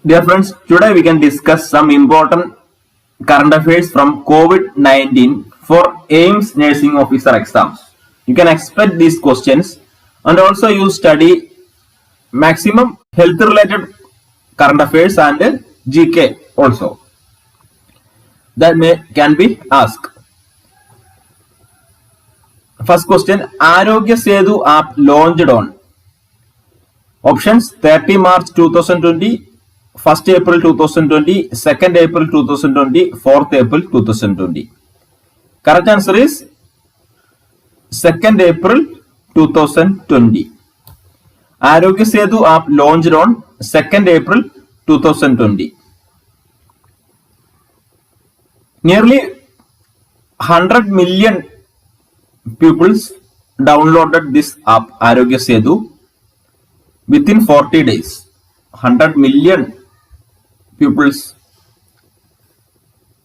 Dear friends, today we can discuss some important current affairs from COVID-19 for AIMS nursing officer exams. You can expect these questions and also you study maximum health related current affairs and GK also that can be asked. First question, Arogya Setu app launched on options 30 March 2020, 1st April 2020, 2nd April 2020, 4th April 2020. Correct answer is 2nd April 2020. Arogya Setu app launched on 2nd April 2020. Nearly 100 million pupils downloaded this app Arogya Setu within 40 days. 100 million pupils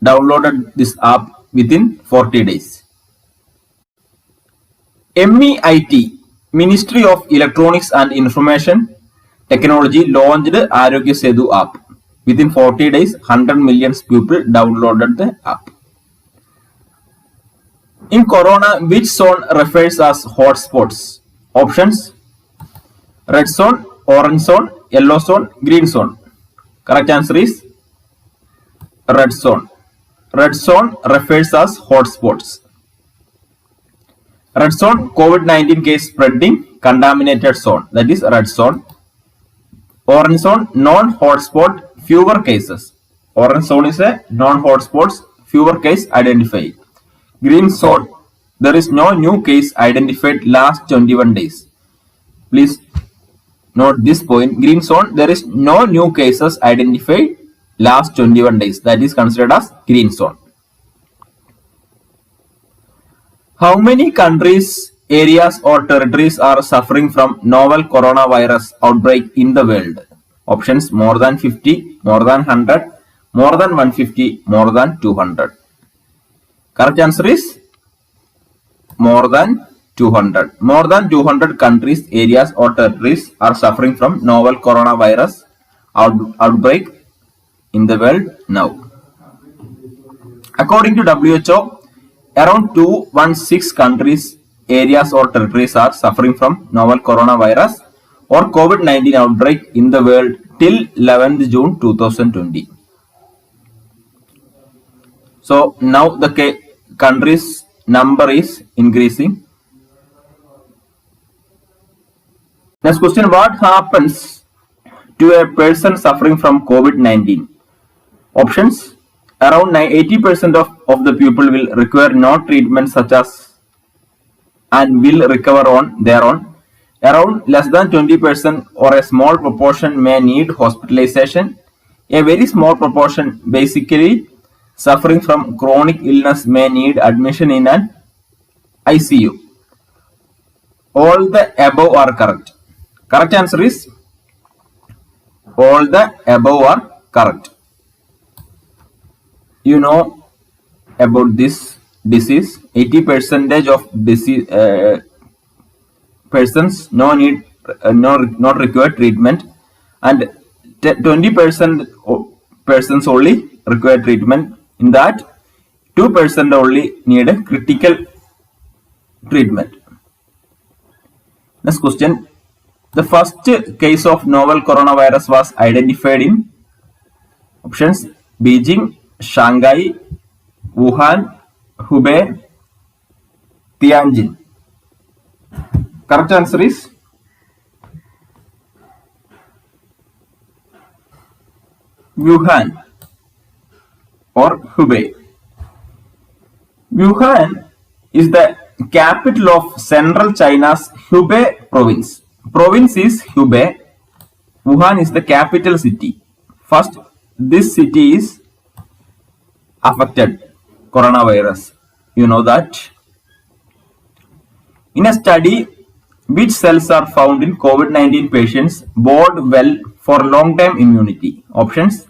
downloaded this app within 40 days. MEIT, Ministry of Electronics and Information Technology, launched Arogya Setu app. Within 40 days, 100 million people downloaded the app. In Corona, which zone refers as hotspots? Options: red zone, orange zone, yellow zone, green zone. Correct answer is red zone. Red zone refers as hotspots. Red zone, COVID-19 case spreading, contaminated zone, that is red zone. Orange zone, non-hotspot, fewer cases. Orange zone is a non-hotspots, fewer case identified. Green zone, there is no new case identified last 21 days. Please note this point. Green zone, there is no new cases identified last 21 days. That is considered as green zone. How many countries, areas or territories are suffering from novel coronavirus outbreak in the world? Options: more than 50, more than 100, more than 150, more than 200. Correct answer is more than 200. More than 200 countries, areas or territories are suffering from novel coronavirus outbreak in the world now. According to WHO, around 216 countries, areas or territories are suffering from novel coronavirus or COVID-19 outbreak in the world till 11th June 2020. So now the countries number is increasing. Next question, what happens to a person suffering from COVID-19? Options: around 80% of the people will require no treatment such as and will recover on their own. Around less than 20% or a small proportion may need hospitalization. A very small proportion, basically suffering from chronic illness, may need admission in an ICU. All the above are correct. Correct answer is all the above are correct. You know about this disease. 80% of disease persons not require treatment, and 20% persons only require treatment. In that, 2% only need a critical treatment. Next question. The first case of novel coronavirus was identified in options: Beijing, Shanghai, Wuhan, Hubei, Tianjin. Correct answer is Wuhan or Hubei. Wuhan is the capital of central China's Hubei province. Province is Hubei. Wuhan is the capital city. First, this city is affected coronavirus. You know that. In a study, which cells are found in COVID-19 patients bode well for long-term immunity? Options: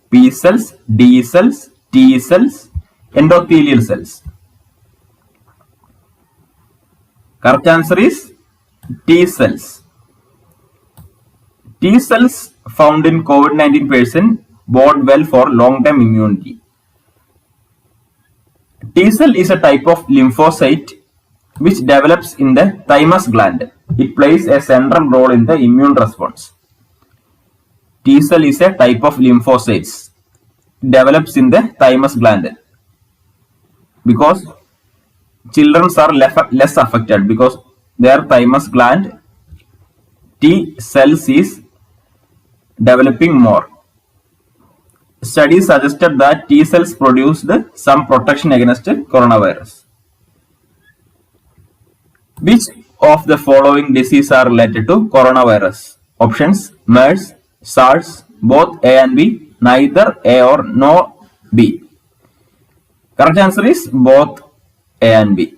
P cells, D cells, T cells, endothelial cells. Correct answer is T cells. T cells found in COVID-19 person bode well for long-term immunity. T cell is a type of lymphocyte which develops in the thymus gland. It plays a central role in the immune response. T cell is a type of lymphocytes. It develops in the thymus gland because children are less affected because their thymus gland T cells is developing more. Studies suggested that T cells produced some protection against coronavirus. Which of the following diseases are related to coronavirus? Options: MERS, SARS, both A and B, neither A or no B. Correct answer is both A and B.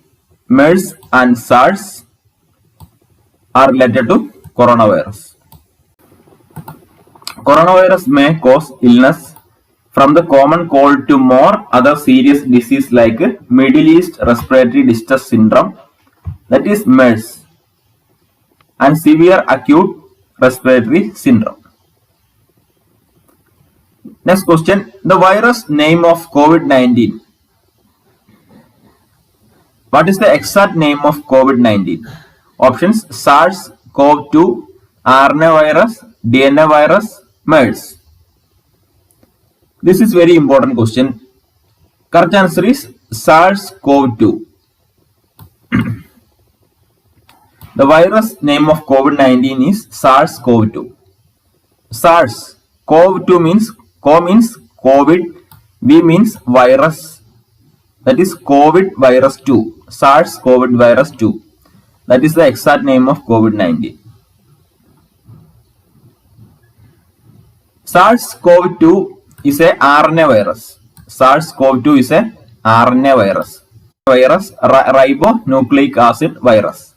MERS and SARS are related to coronavirus. Coronavirus may cause illness from the common cold to more other serious disease like Middle East Respiratory Distress Syndrome, that is MERS, and severe acute respiratory syndrome. Next question, the virus name of COVID-19. What is the exact name of COVID-19? Options: SARS-CoV-2, RNA virus, DNA virus, MERS. This is very important question. Correct answer is SARS-CoV-2. The virus name of COVID-19 is SARS-CoV-2. SARS, CoV-2 means COVID, V means virus. That is COVID virus 2. SARS-CoV virus 2. That is the exact name of COVID-19. SARS-CoV-2 is a RNA virus. SARS-CoV-2 is a RNA virus. Ribonucleic acid virus.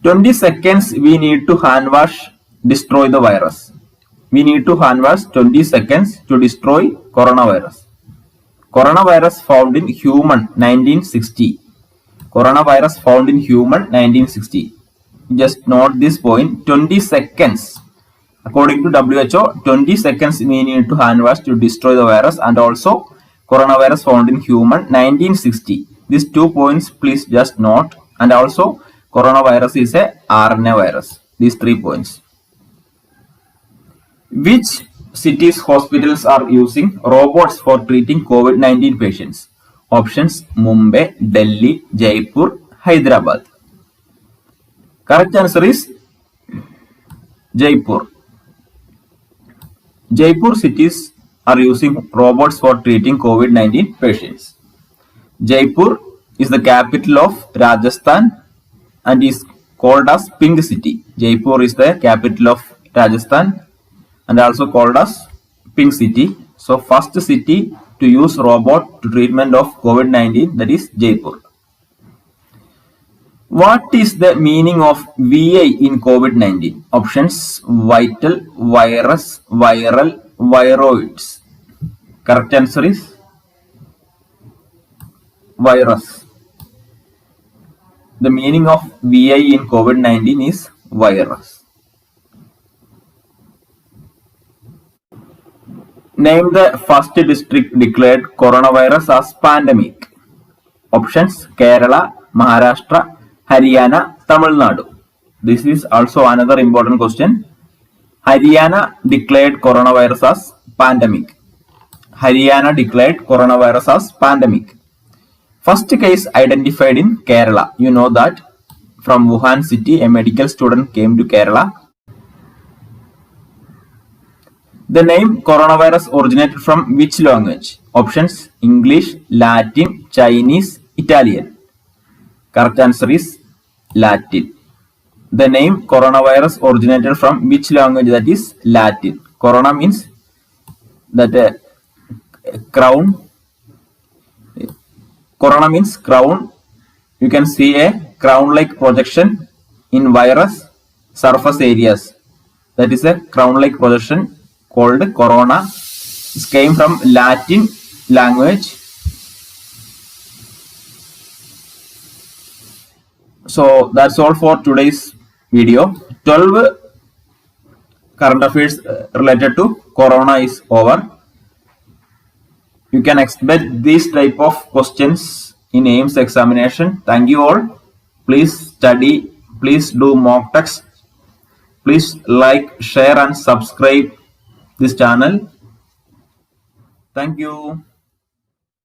20 seconds we need to hand wash, destroy the virus. We need to hand wash 20 seconds to destroy coronavirus. Coronavirus found in human 1960. Coronavirus found in human 1960. Just note this point, 20 seconds. According to WHO, 20 seconds we need to hand wash to destroy the virus, and also coronavirus found in human 1960. These 2 points please just note, and also coronavirus is a RNA virus. These 3 points. Which cities' hospitals are using robots for treating COVID-19 patients? Options: Mumbai, Delhi, Jaipur, Hyderabad. Correct answer is Jaipur. Jaipur cities are using robots for treating COVID-19 patients. Jaipur is the capital of Rajasthan and is called as Pink City. Jaipur is the capital of Rajasthan and also called as Pink City. So first city to use robot to treatment of COVID-19, that is Jaipur. What is the meaning of VI in COVID-19? Options: vital, virus, viral, viroids. Correct answer is virus. The meaning of VI in COVID-19 is virus. Name the first district declared coronavirus as pandemic. Options: Kerala, Maharashtra, Haryana, Tamil Nadu. This is also another important question. Haryana declared coronavirus as pandemic. Haryana declared coronavirus as pandemic. First case identified in Kerala. You know that from Wuhan city, a medical student came to Kerala. The name coronavirus originated from which language? Options: English, Latin, Chinese, Italian. Correct answer is Latin. The name coronavirus originated from which language? That is Latin. Corona means that crown. Corona means crown. You can see a crown-like projection in virus surface areas. That is a crown-like projection called corona. It came from Latin language. So that's all for today's video. 12 current affairs related to corona is over. You can expect these type of questions in AIMS examination. Thank you all. Please study. Please do mock tests. Please like, share and subscribe this channel. Thank you.